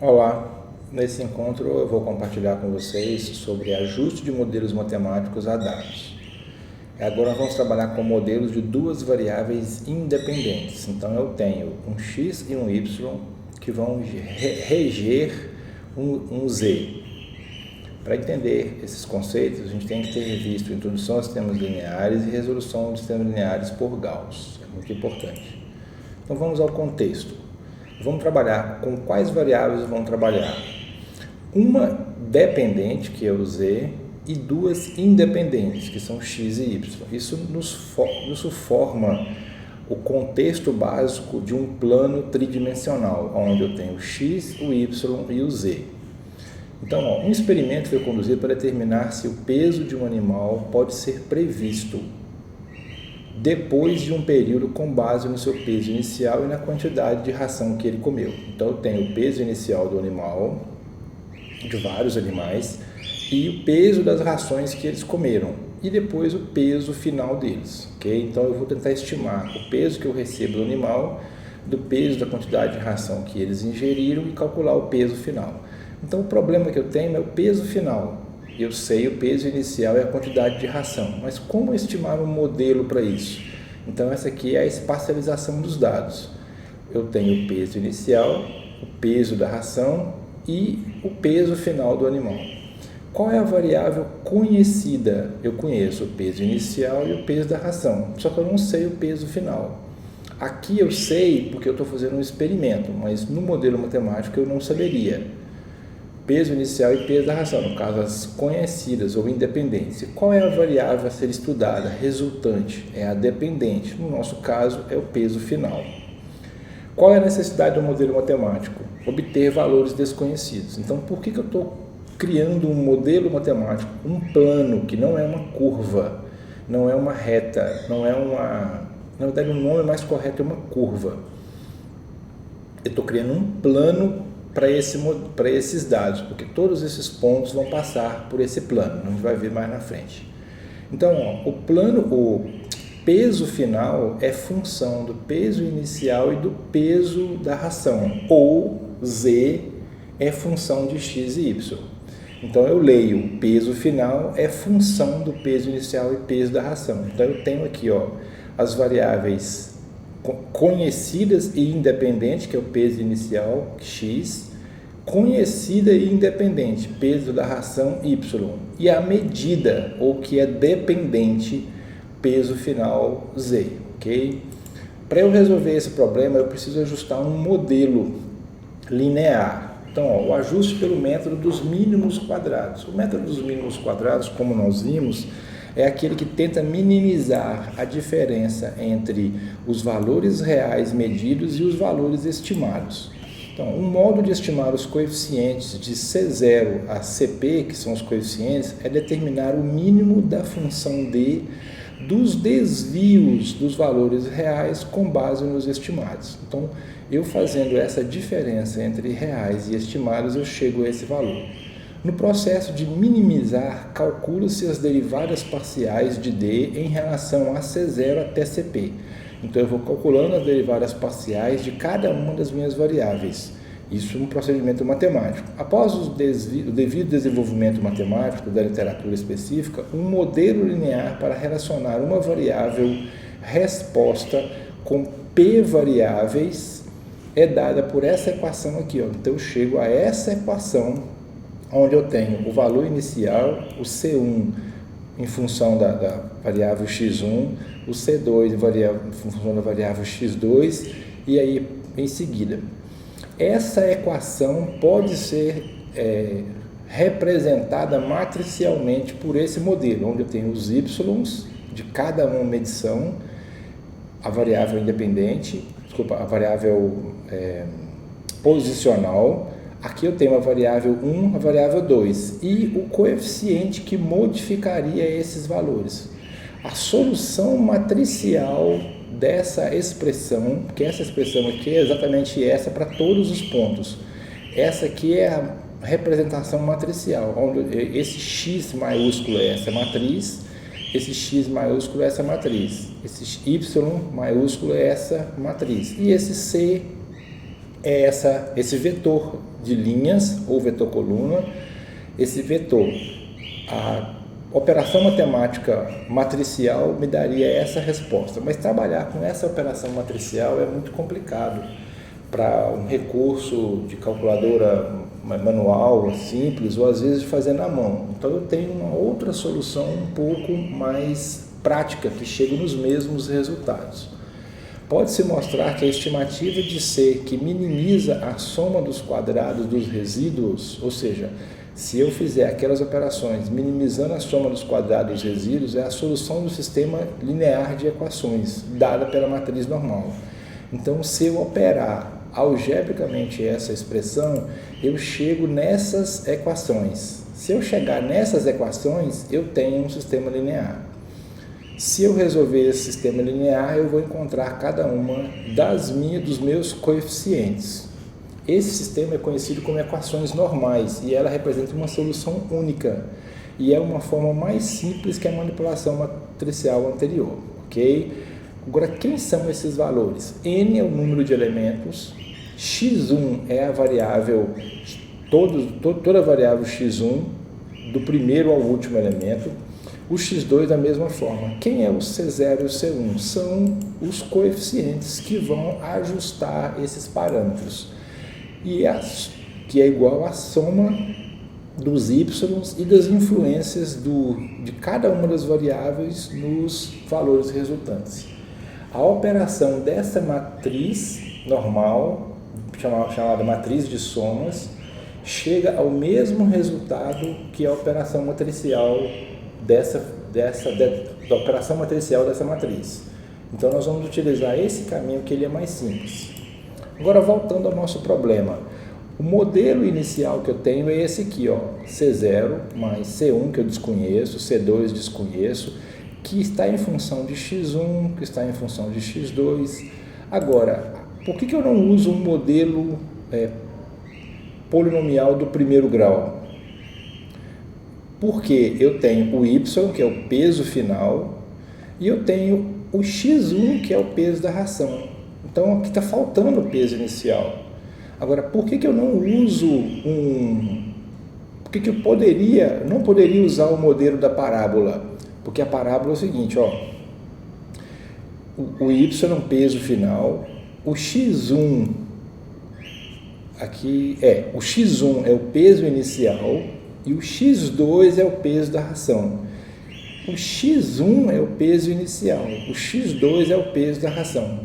Olá, nesse encontro eu vou compartilhar com vocês sobre ajuste de modelos matemáticos a dados. Agora nós vamos trabalhar com modelos de duas variáveis independentes. Então eu tenho um x e um y que vão reger um z. Para entender esses conceitos, a gente tem que ter visto introdução a sistemas lineares e resolução de sistemas lineares por Gauss. É muito importante. Então vamos ao contexto. Vamos trabalhar com quais variáveis vamos trabalhar? Uma dependente, que é o z, e duas independentes, que são x e y. Isso forma o contexto básico de um plano tridimensional, onde eu tenho o x, o y e o z. Então, um experimento foi conduzido para determinar se o peso de um animal pode ser previsto depois de um período com base no seu peso inicial e na quantidade de ração que ele comeu. Então eu tenho o peso inicial do animal, de vários animais, e o peso das rações que eles comeram, e depois o peso final deles, ok? Então eu vou tentar estimar o peso que eu recebo do animal, do peso da quantidade de ração que eles ingeriram e calcular o peso final. Então o problema que eu tenho é o peso final. Eu sei o peso inicial e a quantidade de ração, mas como estimar um modelo para isso? Então essa aqui é a espacialização dos dados. Eu tenho o peso inicial, o peso da ração e o peso final do animal. Qual é a variável conhecida? Eu conheço o peso inicial e o peso da ração, só que eu não sei o peso final. Aqui eu sei porque eu estou fazendo um experimento, mas no modelo matemático eu não saberia. Peso inicial e peso da ração, no caso as conhecidas ou independentes. Qual é a variável a ser estudada? Resultante é a dependente, no nosso caso é o peso final. Qual é a necessidade do modelo matemático? Obter valores desconhecidos. Então por que eu estou criando um modelo matemático, um plano que não é uma curva, não é uma reta, não é uma... Na verdade o nome mais correto é uma curva. Eu estou criando um plano para esses dados, porque todos esses pontos vão passar por esse plano, a gente vai ver mais na frente. Então, o peso final é função do peso inicial e do peso da ração, ou z é função de x e y. Então, eu leio o peso final é função do peso inicial e peso da ração. Então, eu tenho aqui as variáveis conhecidas e independente, que é o peso inicial, x, conhecida e independente, peso da ração, y, e a medida, ou que é dependente, peso final, z, ok? Para eu resolver esse problema, eu preciso ajustar um modelo linear. Então, o ajuste pelo método dos mínimos quadrados. O método dos mínimos quadrados, como nós vimos, é aquele que tenta minimizar a diferença entre os valores reais medidos e os valores estimados. Então, um modo de estimar os coeficientes de C0 a CP, que são os coeficientes, é determinar o mínimo da função D dos desvios dos valores reais com base nos estimados. Então, eu fazendo essa diferença entre reais e estimados, eu chego a esse valor. No processo de minimizar, calcula-se as derivadas parciais de D em relação a C0 até CP. Então, eu vou calculando as derivadas parciais de cada uma das minhas variáveis. Isso é um procedimento matemático. Após o devido desenvolvimento matemático da literatura específica, um modelo linear para relacionar uma variável resposta com P variáveis é dada por essa equação aqui. Então, eu chego a essa equação onde eu tenho o valor inicial, o C1 em função da variável x1, o C2 em função da variável x2, e aí em seguida. Essa equação pode ser representada matricialmente por esse modelo, onde eu tenho os y's de cada uma medição, a variável independente, a variável posicional. Aqui eu tenho a variável 1, a variável 2 e o coeficiente que modificaria esses valores. A solução matricial dessa expressão, que essa expressão aqui é exatamente essa para todos os pontos. Essa aqui é a representação matricial, onde esse x maiúsculo é essa matriz, esse x maiúsculo é essa matriz, esse y maiúsculo é essa matriz, e esse c é esse vetor de linhas ou vetor coluna. Esse vetor, a operação matemática matricial me daria essa resposta, mas trabalhar com essa operação matricial é muito complicado para um recurso de calculadora manual, simples, ou às vezes de fazer na mão. Então eu tenho uma outra solução um pouco mais prática, que chega nos mesmos resultados. Pode-se mostrar que a estimativa de C, que minimiza a soma dos quadrados dos resíduos, ou seja, se eu fizer aquelas operações minimizando a soma dos quadrados dos resíduos, é a solução do sistema linear de equações, dada pela matriz normal. Então, se eu operar algebricamente essa expressão, eu chego nessas equações. Se eu chegar nessas equações, eu tenho um sistema linear. Se eu resolver esse sistema linear, eu vou encontrar cada uma dos meus coeficientes. Esse sistema é conhecido como equações normais e ela representa uma solução única e é uma forma mais simples que a manipulação matricial anterior, ok? Agora, quem são esses valores? N é o número de elementos, x1 é a variável, toda a variável x1, do primeiro ao último elemento, o x2 da mesma forma. Quem é o C0 e o C1? São os coeficientes que vão ajustar esses parâmetros. Que é igual à soma dos y e das influências de cada uma das variáveis nos valores resultantes. A operação dessa matriz normal, chamada matriz de somas, chega ao mesmo resultado que a operação matricial da operação matricial dessa matriz. Então nós vamos utilizar esse caminho, que ele é mais simples. Agora, voltando ao nosso problema, o modelo inicial que eu tenho é esse aqui, ó, C0 mais C1, que eu desconheço, C2 desconheço, que está em função de x1, que está em função de x2. Agora, por que eu não uso um modelo polinomial do primeiro grau? Porque eu tenho o y, que é o peso final, e eu tenho o x1, que é o peso da ração. Então, aqui está faltando o peso inicial. Agora, por que eu não uso Por que eu não poderia usar o modelo da parábola? Porque a parábola é o seguinte, ó. O y é um peso final, o x1 o x1 é o peso inicial e o x2 é o peso da ração. O x1 é o peso inicial, o x2 é o peso da ração.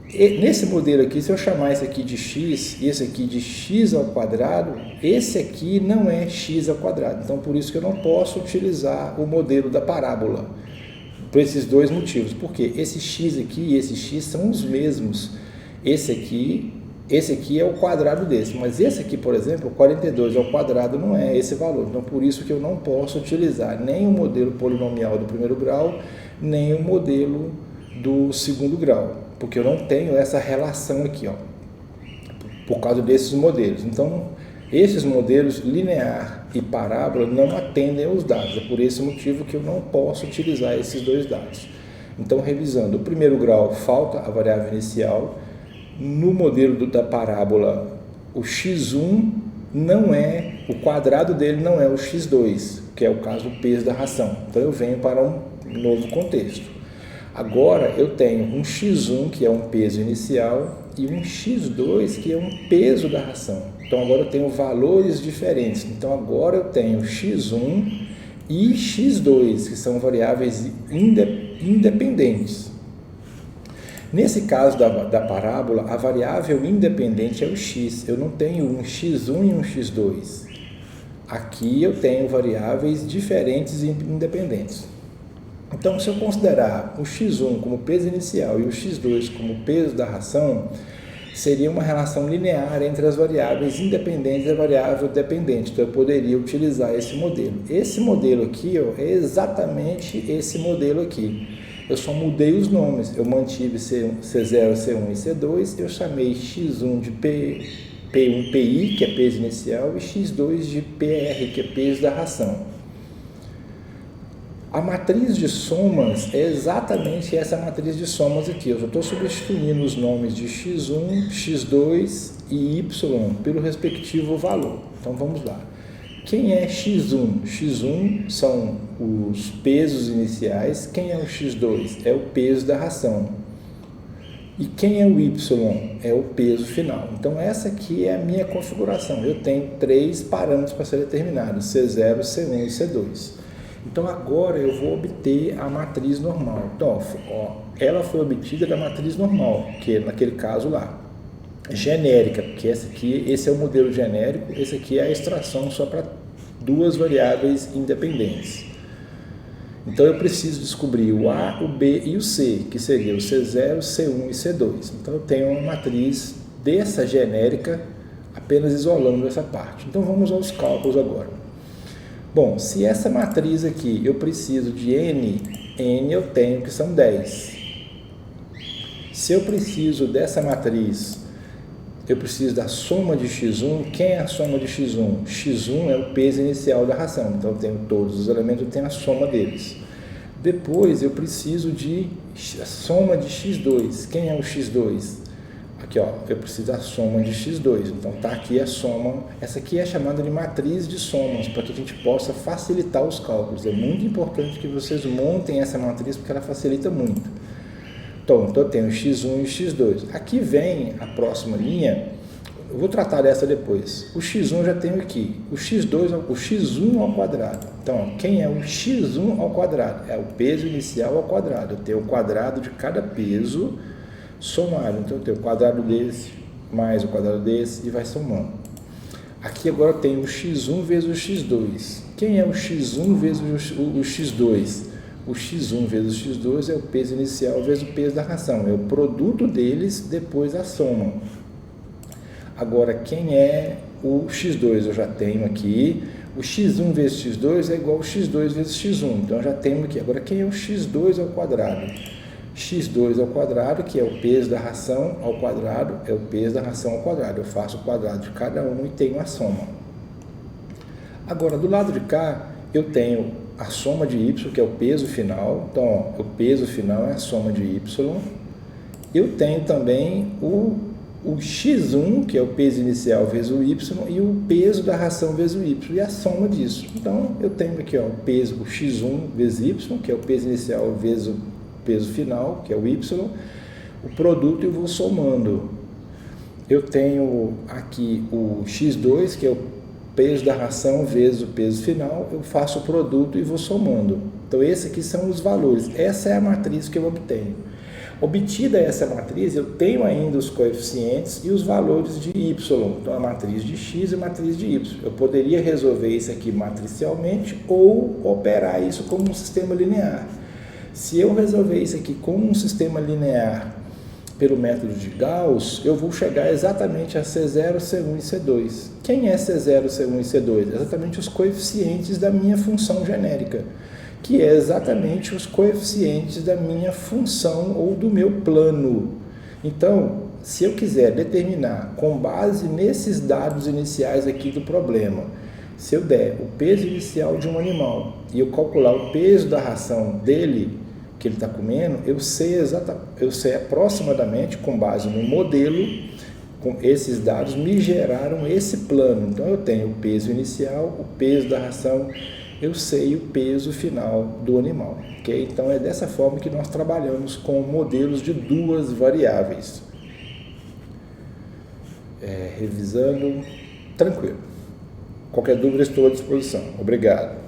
E nesse modelo aqui, se eu chamar esse aqui de x e esse aqui de x ao quadrado, esse aqui não é x ao quadrado. Então, por isso que eu não posso utilizar o modelo da parábola. Por esses dois motivos. Porque esse x aqui e esse x são os mesmos. Esse aqui é o quadrado desse. Mas esse aqui, por exemplo, 42 ao quadrado não é esse valor. Então, por isso que eu não posso utilizar nem o modelo polinomial do primeiro grau, nem o modelo do segundo grau. Porque eu não tenho essa relação aqui, ó, por causa desses modelos. Então, esses modelos linear e parábola não atendem aos dados. É por esse motivo que eu não posso utilizar esses dois dados. Então, revisando, o primeiro grau falta a variável inicial. No modelo da parábola, o x1 o quadrado dele não é o x2, que é o caso do peso da ração. Então, eu venho para um novo contexto. Agora eu tenho um x1, que é um peso inicial, e um x2, que é um peso da ração. Então agora eu tenho valores diferentes. Então agora eu tenho x1 e x2, que são variáveis independentes. Nesse caso da parábola, a variável independente é o x. Eu não tenho um x1 e um x2. Aqui eu tenho variáveis diferentes e independentes. Então, se eu considerar o x1 como peso inicial e o x2 como peso da ração, seria uma relação linear entre as variáveis independentes e a variável dependente. Então, eu poderia utilizar esse modelo. Esse modelo aqui, ó, é exatamente esse modelo aqui. Eu só mudei os nomes. Eu mantive C0, C1 e C2. Eu chamei x1 de P1, PI, que é peso inicial, e x2 de PR, que é peso da ração. A matriz de somas é exatamente essa matriz de somas aqui. Eu só estou substituindo os nomes de x1, x2 e y pelo respectivo valor. Então vamos lá. Quem é x1? x1 são os pesos iniciais. Quem é o x2? É o peso da ração. E quem é o y? É o peso final. Então essa aqui é a minha configuração. Eu tenho 3 parâmetros para ser determinados, C0, C1 e C2. Então agora eu vou obter a matriz normal. Então, ó, ela foi obtida da matriz normal, que é naquele caso lá. Genérica, porque esse é o modelo genérico, esse aqui é a extração só para 2 variáveis independentes. Então eu preciso descobrir o A, o B e o C, que seria o C0, C1 e C2. Então eu tenho uma matriz dessa genérica apenas isolando essa parte. Então vamos aos cálculos agora. Bom, se essa matriz aqui eu preciso de N eu tenho que são 10. Se eu preciso dessa matriz, eu preciso da soma de x1. Quem é a soma de x1? x1 é o peso inicial da ração, então eu tenho todos os elementos, eu tenho a soma deles. Depois eu preciso de a soma de x2. Quem é o x2? Aqui, ó, eu preciso da soma de x2, então tá aqui a soma. Essa aqui é chamada de matriz de somas, para que a gente possa facilitar os cálculos. É muito importante que vocês montem essa matriz, porque ela facilita muito. Então eu tenho x1 e x2. Aqui vem a próxima linha, eu vou tratar dessa depois. O x1 eu já tenho aqui, o x2, o x1 ao quadrado. Então, quem é o x1 ao quadrado? É o peso inicial ao quadrado. Eu tenho o quadrado de cada peso somado. Então eu tenho o quadrado desse, mais o quadrado desse, e vai somando. Aqui agora eu tenho o x1 vezes o x2. Quem é o x1 vezes o x2? O x1 vezes o x2 é o peso inicial vezes o peso da ração. É o produto deles depois a soma. Agora, quem é o x2? Eu já tenho aqui. O x1 vezes x2 é igual ao x2 vezes x1. Então, eu já tenho aqui. Agora, quem é o x2 ao quadrado? x2 ao quadrado, que é o peso da ração ao quadrado, é o peso da ração ao quadrado. Eu faço o quadrado de cada um e tenho a soma. Agora, do lado de cá, eu tenho a soma de y, que é o peso final. Então, ó, o peso final é a soma de y. Eu tenho também o x1, que é o peso inicial vezes o y, e o peso da ração vezes o y, e a soma disso. Então, eu tenho aqui, ó, o peso, o x1 vezes y, que é o peso inicial vezes o peso final, que é o y, o produto, e vou somando. Eu tenho aqui o x2, que é o peso da ração vezes o peso final, eu faço o produto e vou somando. Então, esses aqui são os valores. Essa é a matriz que eu obtenho. Obtida essa matriz, eu tenho ainda os coeficientes e os valores de y. Então, a matriz de x e a matriz de y. Eu poderia resolver isso aqui matricialmente ou operar isso como um sistema linear. Se eu resolver isso aqui como um sistema linear pelo método de Gauss, eu vou chegar exatamente a C0, C1 e C2. Quem é C0, C1 e C2? Exatamente os coeficientes da minha função genérica, que é exatamente os coeficientes da minha função ou do meu plano. Então, se eu quiser determinar, com base nesses dados iniciais aqui do problema, se eu der o peso inicial de um animal e eu calcular o peso da ração dele, que ele está comendo, eu sei aproximadamente, com base no modelo, com esses dados, me geraram esse plano. Então, eu tenho o peso inicial, o peso da ração, eu sei o peso final do animal. Okay? Então, é dessa forma que nós trabalhamos com modelos de 2 variáveis. Revisando, tranquilo. Qualquer dúvida, estou à disposição. Obrigado.